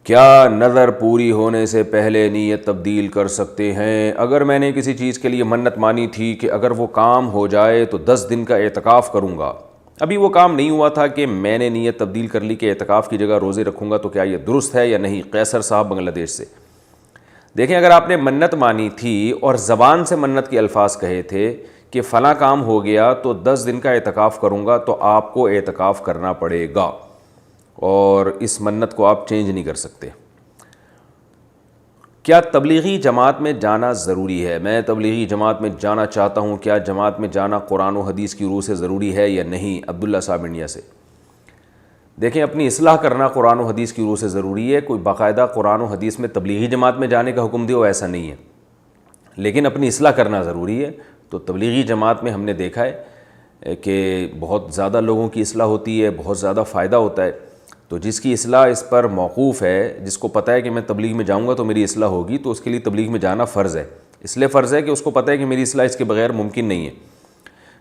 کیا نظر پوری ہونے سے پہلے نیت تبدیل کر سکتے ہیں؟ اگر میں نے کسی چیز کے لیے منت مانی تھی کہ اگر وہ کام ہو جائے تو 10 دن کا اعتکاف کروں گا، ابھی وہ کام نہیں ہوا تھا کہ میں نے نیت تبدیل کر لی کہ اعتکاف کی جگہ روزے رکھوں گا، تو کیا یہ درست ہے یا نہیں؟ قیصر صاحب بنگلہ دیش سے۔ دیکھیں، اگر آپ نے منت مانی تھی اور زبان سے منت کے الفاظ کہے تھے کہ فلاں کام ہو گیا تو 10 دن کا اعتکاف کروں گا، تو آپ کو اعتکاف کرنا پڑے گا اور اس منت کو آپ چینج نہیں کر سکتے۔ کیا تبلیغی جماعت میں جانا ضروری ہے؟ میں تبلیغی جماعت میں جانا چاہتا ہوں، کیا جماعت میں جانا قرآن و حدیث کی روح سے ضروری ہے یا نہیں؟ عبداللہ صاحب انڈیا سے۔ دیکھیں، اپنی اصلاح کرنا قرآن و حدیث کی روح سے ضروری ہے، کوئی باقاعدہ قرآن و حدیث میں تبلیغی جماعت میں جانے کا حکم دیو ایسا نہیں ہے، لیکن اپنی اصلاح کرنا ضروری ہے۔ تو تبلیغی جماعت میں ہم نے دیکھا ہے کہ بہت زیادہ لوگوں کی اصلاح ہوتی ہے، بہت زیادہ فائدہ ہوتا ہے۔ تو جس کی اصلاح اس پر موقوف ہے، جس کو پتہ ہے کہ میں تبلیغ میں جاؤں گا تو میری اصلاح ہوگی، تو اس کے لیے تبلیغ میں جانا فرض ہے۔ اس لیے فرض ہے کہ اس کو پتہ ہے کہ میری اصلاح اس کے بغیر ممکن نہیں ہے۔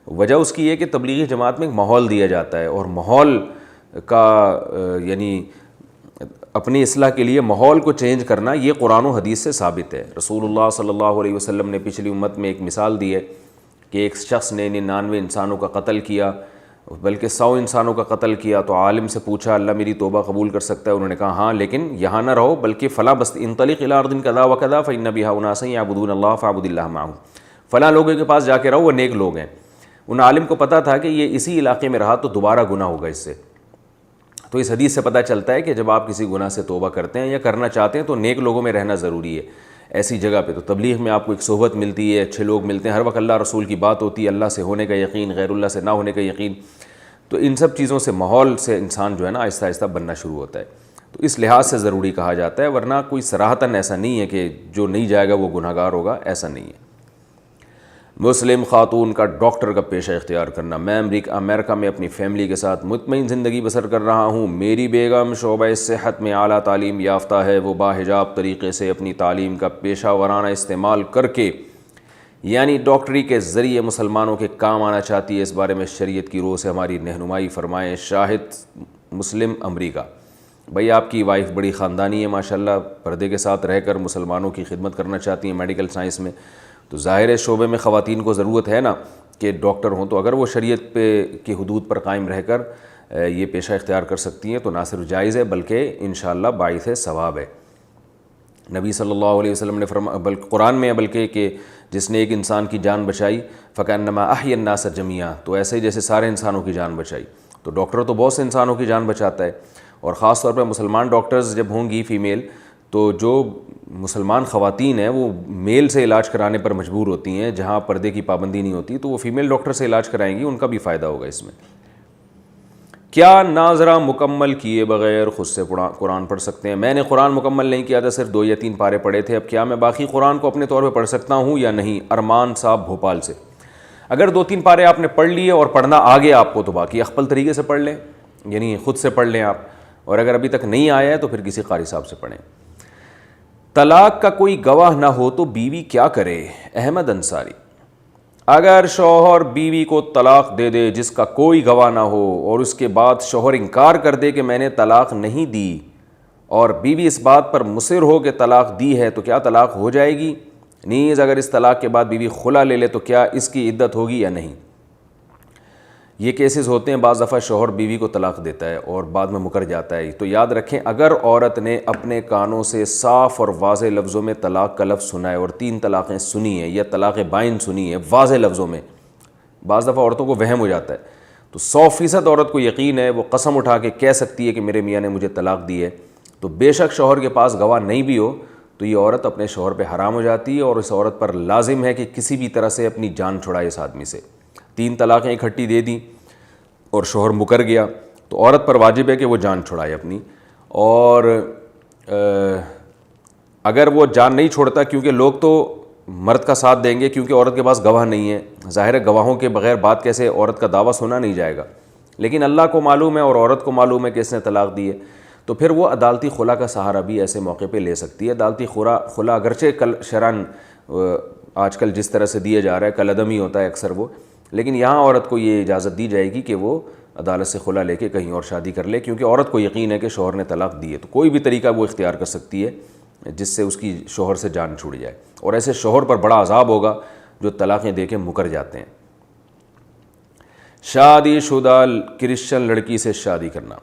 وجہ اس کی یہ کہ تبلیغی جماعت میں ایک ماحول دیا جاتا ہے، اور ماحول کا یعنی اپنی اصلاح کے لیے ماحول کو چینج کرنا یہ قرآن و حدیث سے ثابت ہے۔ رسول اللہ صلی اللہ علیہ وسلم نے پچھلی امت میں ایک مثال دی ہے کہ ایک شخص نے 99 انسانوں کا قتل کیا، بلکہ 100 انسانوں کا قتل کیا، تو عالم سے پوچھا اللہ میری توبہ قبول کر سکتا ہے؟ انہوں نے کہا ہاں، لیکن یہاں نہ رہو بلکہ فلاں بستی انطلق الی ارض کذا وکذا فإن بها اناسا یعبدون اللہ فاعبد اللہ معهم، فلاں لوگوں کے پاس جا کے رہو، وہ نیک لوگ ہیں۔ ان عالم کو پتہ تھا کہ یہ اسی علاقے میں رہا تو دوبارہ گناہ ہوگا اس سے۔ تو اس حدیث سے پتہ چلتا ہے کہ جب آپ کسی گناہ سے توبہ کرتے ہیں یا کرنا چاہتے ہیں تو نیک لوگوں میں رہنا ضروری ہے۔ ایسی جگہ پہ تو تبلیغ میں آپ کو ایک صحبت ملتی ہے، اچھے لوگ ملتے ہیں، ہر وقت اللہ رسول کی بات ہوتی ہے، اللہ سے ہونے کا یقین، غیر اللہ سے نہ ہونے کا یقین۔ تو ان سب چیزوں سے، ماحول سے انسان جو ہے نا آہستہ آہستہ بننا شروع ہوتا ہے۔ تو اس لحاظ سے ضروری کہا جاتا ہے، ورنہ کوئی صراحتاً ایسا نہیں ہے کہ جو نہیں جائے گا وہ گناہ گار ہوگا، ایسا نہیں ہے۔ مسلم خاتون کا ڈاکٹر کا پیشہ اختیار کرنا۔ میں امریکہ میں اپنی فیملی کے ساتھ مطمئن زندگی بسر کر رہا ہوں۔ میری بیگم شعبہ صحت میں اعلیٰ تعلیم یافتہ ہے، وہ باحجاب طریقے سے اپنی تعلیم کا پیشہ ورانہ استعمال کر کے یعنی ڈاکٹری کے ذریعے مسلمانوں کے کام آنا چاہتی ہے۔ اس بارے میں شریعت کی روح سے ہماری رہنمائی فرمائیں۔ شاہد مسلم امریکہ۔ بھائی آپ کی وائف بڑی خاندانی ہے ماشاءاللہ، پردے کے ساتھ رہ کر مسلمانوں کی خدمت کرنا چاہتی ہیں میڈیکل سائنس میں، تو ظاہر ہے شعبے میں خواتین کو ضرورت ہے نا کہ ڈاکٹر ہوں، تو اگر وہ شریعت پہ کی حدود پر قائم رہ کر یہ پیشہ اختیار کر سکتی ہیں تو نہ صرف جائز ہے بلکہ انشاءاللہ باعث ثواب ہے۔ نبی صلی اللہ علیہ وسلم نے بلکہ قرآن میں ہے بلکہ کہ جس نے ایک انسان کی جان بچائی فکأنما احیا الناس جمیعا، تو ایسے ہی جیسے سارے انسانوں کی جان بچائی۔ تو ڈاکٹر تو بہت سے انسانوں کی جان بچاتا ہے، اور خاص طور پہ مسلمان ڈاکٹرز جب ہوں گی فیمیل، تو جو مسلمان خواتین ہیں وہ میل سے علاج کرانے پر مجبور ہوتی ہیں، جہاں پردے کی پابندی نہیں ہوتی، تو وہ فیمیل ڈاکٹر سے علاج کرائیں گی، ان کا بھی فائدہ ہوگا اس میں۔ کیا ناظرہ مکمل کیے بغیر خود سے قرآن پڑھ سکتے ہیں؟ میں نے قرآن مکمل نہیں کیا تھا، صرف 2 یا 3 پارے پڑھے تھے، اب کیا میں باقی قرآن کو اپنے طور پہ پڑھ سکتا ہوں یا نہیں؟ ارمان صاحب بھوپال سے۔ اگر 2-3 پارے آپ نے پڑھ لیے اور پڑھنا آگے آپ کو، تو باقی اخپل طریقے سے پڑھ لیں، یعنی خود سے پڑھ لیں آپ، اور اگر ابھی تک نہیں آیا ہے تو پھر کسی قاری صاحب سے پڑھیں۔ طلاق کا کوئی گواہ نہ ہو تو بیوی کیا کرے؟ احمد انصاری۔ اگر شوہر بیوی کو طلاق دے دے جس کا کوئی گواہ نہ ہو، اور اس کے بعد شوہر انکار کر دے کہ میں نے طلاق نہیں دی، اور بیوی اس بات پر مصر ہو کہ طلاق دی ہے، تو کیا طلاق ہو جائے گی؟ نیز اگر اس طلاق کے بعد بیوی خلا لے لے تو کیا اس کی عدت ہوگی یا نہیں؟ یہ کیسز ہوتے ہیں، بعض دفعہ شوہر بیوی کو طلاق دیتا ہے اور بعد میں مکر جاتا ہے، تو یاد رکھیں اگر عورت نے اپنے کانوں سے صاف اور واضح لفظوں میں طلاق کا لفظ سنا ہے، اور 3 طلاقیں سنی ہیں یا طلاق بائن سنی ہے واضح لفظوں میں، بعض دفعہ عورتوں کو وہم ہو جاتا ہے، تو 100% عورت کو یقین ہے، وہ قسم اٹھا کے کہہ سکتی ہے کہ میرے میاں نے مجھے طلاق دی ہے، تو بے شک شوہر کے پاس گواہ نہیں بھی ہو تو یہ عورت اپنے شوہر پہ حرام ہو جاتی ہے، اور اس عورت پر لازم ہے کہ کسی بھی طرح سے اپنی جان چھڑائے اس آدمی سے۔ 3 طلاقیں اکٹھی دے دیں اور شوہر مکر گیا تو عورت پر واجب ہے کہ وہ جان چھڑائے اپنی، اور اگر وہ جان نہیں چھوڑتا، کیونکہ لوگ تو مرد کا ساتھ دیں گے کیونکہ عورت کے پاس گواہ نہیں ہے، ظاہر ہے گواہوں کے بغیر بات کیسے، عورت کا دعویٰ سنا نہیں جائے گا، لیکن اللہ کو معلوم ہے اور عورت کو معلوم ہے کہ اس نے طلاق دی ہے، تو پھر وہ عدالتی خلا کا سہارا بھی ایسے موقع پہ لے سکتی ہے۔ عدالتی خلا اگرچہ شرعاً آج کل جس طرح سے دیا جا رہا ہے کل عدم ہی ہوتا ہے اکثر وہ، لیکن یہاں عورت کو یہ اجازت دی جائے گی کہ وہ عدالت سے خلا لے کے کہیں اور شادی کر لے، کیونکہ عورت کو یقین ہے کہ شوہر نے طلاق دی ہے، تو کوئی بھی طریقہ وہ اختیار کر سکتی ہے جس سے اس کی شوہر سے جان چھوٹ جائے، اور ایسے شوہر پر بڑا عذاب ہوگا جو طلاقیں دے کے مکر جاتے ہیں۔ شادی شدہ کرسچن لڑکی سے شادی کرنا۔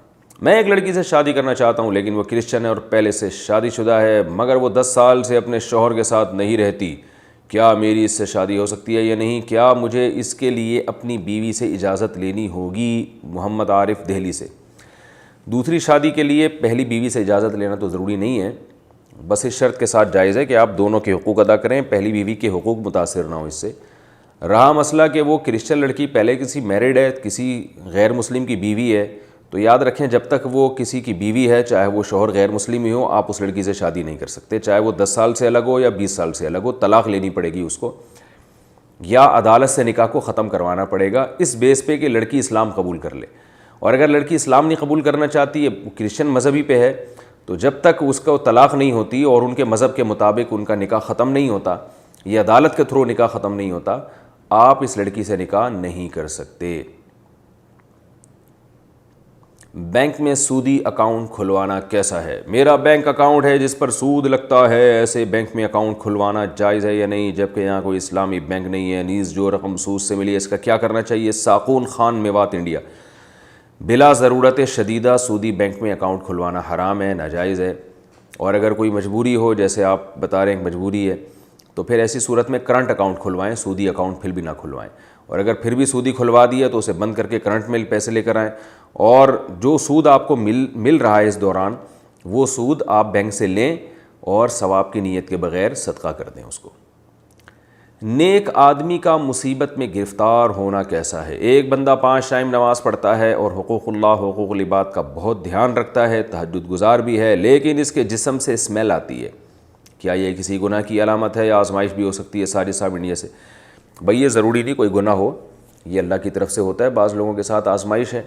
میں ایک لڑکی سے شادی کرنا چاہتا ہوں لیکن وہ کرسچن ہے اور پہلے سے شادی شدہ ہے، مگر وہ 10 سال سے اپنے شوہر کے ساتھ نہیں رہتی، کیا میری اس سے شادی ہو سکتی ہے یا نہیں؟ کیا مجھے اس کے لیے اپنی بیوی سے اجازت لینی ہوگی؟ محمد عارف دہلی سے۔ دوسری شادی کے لیے پہلی بیوی سے اجازت لینا تو ضروری نہیں ہے، بس اس شرط کے ساتھ جائز ہے کہ آپ دونوں کے حقوق ادا کریں، پہلی بیوی کے حقوق متاثر نہ ہوں اس سے۔ رہا مسئلہ کہ وہ کرسچن لڑکی پہلے کسی میرڈ ہے، کسی غیر مسلم کی بیوی ہے، تو یاد رکھیں جب تک وہ کسی کی بیوی ہے، چاہے وہ شوہر غیر مسلم ہی ہو، آپ اس لڑکی سے شادی نہیں کر سکتے، چاہے وہ 10 سال سے الگ ہو یا 20 سال سے الگ ہو، طلاق لینی پڑے گی اس کو، یا عدالت سے نکاح کو ختم کروانا پڑے گا، اس بیس پہ کہ لڑکی اسلام قبول کر لے۔ اور اگر لڑکی اسلام نہیں قبول کرنا چاہتی ہے، کرسچن مذہبی پہ ہے، تو جب تک اس کو طلاق نہیں ہوتی اور ان کے مذہب کے مطابق ان کا نکاح ختم نہیں ہوتا، یہ عدالت کے تھرو نکاح ختم نہیں ہوتا، آپ اس لڑکی سے نکاح نہیں کر سکتے۔ بینک میں سودی اکاؤنٹ کھلوانا کیسا ہے؟ میرا بینک اکاؤنٹ ہے جس پر سود لگتا ہے، ایسے بینک میں اکاؤنٹ کھلوانا جائز ہے یا نہیں؟ جبکہ یہاں کوئی اسلامی بینک نہیں ہے، نیز جو رقم سود سے ملی ہے اس کا کیا کرنا چاہیے؟ ساقون خان میوات انڈیا۔ بلا ضرورت شدیدہ سودی بینک میں اکاؤنٹ کھلوانا حرام ہے، ناجائز ہے، اور اگر کوئی مجبوری ہو، جیسے آپ بتا رہے ہیں مجبوری ہے، تو پھر ایسی صورت میں کرنٹ اکاؤنٹ کھلوائیں، سودی اکاؤنٹ پھر بھی نہ کھلوائیں، اور اگر پھر بھی سودی کھلوا دیا تو اسے بند کر کے کرنٹ میں پیسے لے کر آئیں، اور جو سود آپ کو مل رہا ہے اس دوران وہ سود آپ بینک سے لیں اور ثواب کی نیت کے بغیر صدقہ کر دیں اس کو۔ نیک آدمی کا مصیبت میں گرفتار ہونا کیسا ہے؟ ایک بندہ 5 ٹائم نماز پڑھتا ہے اور حقوق اللہ حقوق العباد کا بہت دھیان رکھتا ہے، تہجد گزار بھی ہے، لیکن اس کے جسم سے اسمیل آتی ہے، کیا یہ کسی گناہ کی علامت ہے یا آزمائش بھی ہو سکتی ہے؟ ساجد صاحب انڈیا سے۔ بھئی یہ ضروری نہیں کوئی گناہ ہو، یہ اللہ کی طرف سے ہوتا ہے، بعض لوگوں کے ساتھ آزمائش ہے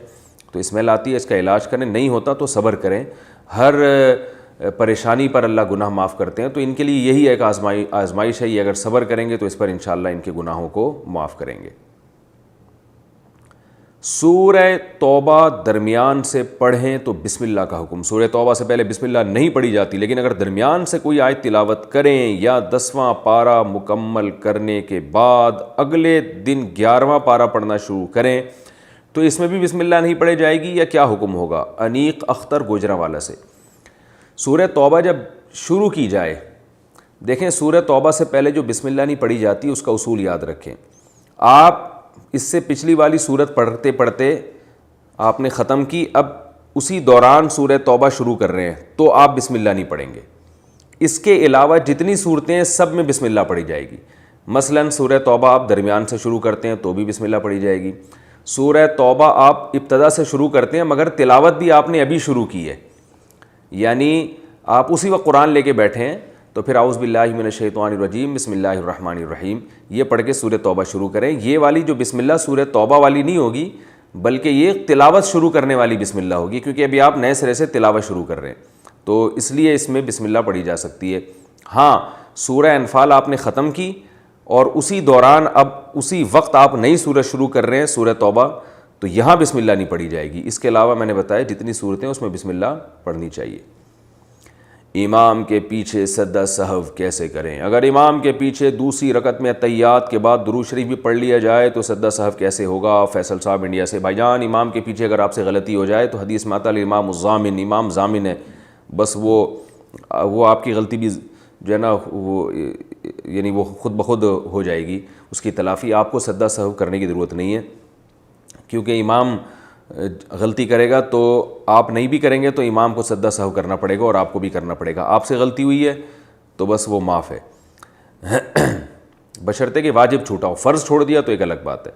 تو اسمیل آتی ہے، اس کا علاج کریں، نہیں ہوتا تو صبر کریں، ہر پریشانی پر اللہ گناہ معاف کرتے ہیں، تو ان کے لیے یہی ایک آزمائش ہے، یہ اگر صبر کریں گے تو اس پر انشاءاللہ ان کے گناہوں کو معاف کریں گے۔ سورہ توبہ درمیان سے پڑھیں تو بسم اللہ کا حکم۔ سورہ توبہ سے پہلے بسم اللہ نہیں پڑھی جاتی، لیکن اگر درمیان سے کوئی آیت تلاوت کریں یا 10واں پارہ مکمل کرنے کے بعد اگلے دن 11واں پارہ پڑھنا شروع کریں تو اس میں بھی بسم اللہ نہیں پڑھی جائے گی یا کیا حکم ہوگا؟ انیق اختر گوجرانوالا سے۔ سورہ توبہ جب شروع کی جائے، دیکھیں سورہ توبہ سے پہلے جو بسم اللہ نہیں پڑھی جاتی اس کا اصول یاد رکھیں، آپ اس سے پچھلی والی سورت پڑھتے پڑھتے آپ نے ختم کی، اب اسی دوران سورہ توبہ شروع کر رہے ہیں تو آپ بسم اللہ نہیں پڑھیں گے، اس کے علاوہ جتنی صورتیں ہیں سب میں بسم اللہ پڑھی جائے گی۔ مثلا سورہ توبہ آپ درمیان سے شروع کرتے ہیں تو بھی بسم اللہ پڑھی جائے گی، سورہ توبہ آپ ابتدا سے شروع کرتے ہیں مگر تلاوت بھی آپ نے ابھی شروع کی ہے، یعنی آپ اسی وقت قرآن لے کے بیٹھے ہیں تو پھر اعوذ باللہ من الشیطان الرجیم بسم اللہ الرحمن الرحیم یہ پڑھ کے سورہ توبہ شروع کریں۔ یہ والی جو بسم اللہ سورہ توبہ والی نہیں ہوگی بلکہ یہ تلاوت شروع کرنے والی بسم اللہ ہوگی، کیونکہ ابھی آپ نئے سرے سے تلاوت شروع کر رہے ہیں تو اس لیے اس میں بسم اللہ پڑھی جا سکتی ہے۔ ہاں سورہ انفال آپ نے ختم کی اور اسی دوران اب اسی وقت آپ نئی سورہ شروع کر رہے ہیں سورہ توبہ، تو یہاں بسم اللہ نہیں پڑھی جائے گی، اس کے علاوہ میں نے بتایا جتنی صورتیں اس میں بسم اللہ پڑھنی چاہیے۔ امام کے پیچھے سجدہ سہو کیسے کریں؟ اگر امام کے پیچھے دوسری رکعت میں اتحیات کے بعد درود شریف بھی پڑھ لیا جائے تو سجدہ سہو کیسے ہوگا؟ فیصل صاحب انڈیا سے۔ بھائی جان امام کے پیچھے اگر آپ سے غلطی ہو جائے تو حدیث میں آتا ہے امام الضامن، امام ضامن ہے، بس وہ آپ کی غلطی بھی جو ہے نا وہ یعنی وہ خود بخود ہو جائے گی، اس کی تلافی، آپ کو سجدہ سہو کرنے کی ضرورت نہیں ہے، کیونکہ امام غلطی کرے گا تو آپ نہیں بھی کریں گے تو امام کو سجدہ سہو کرنا پڑے گا اور آپ کو بھی کرنا پڑے گا، آپ سے غلطی ہوئی ہے تو بس وہ معاف ہے، بشرطے کہ واجب چھوٹا ہو، فرض چھوڑ دیا تو ایک الگ بات ہے۔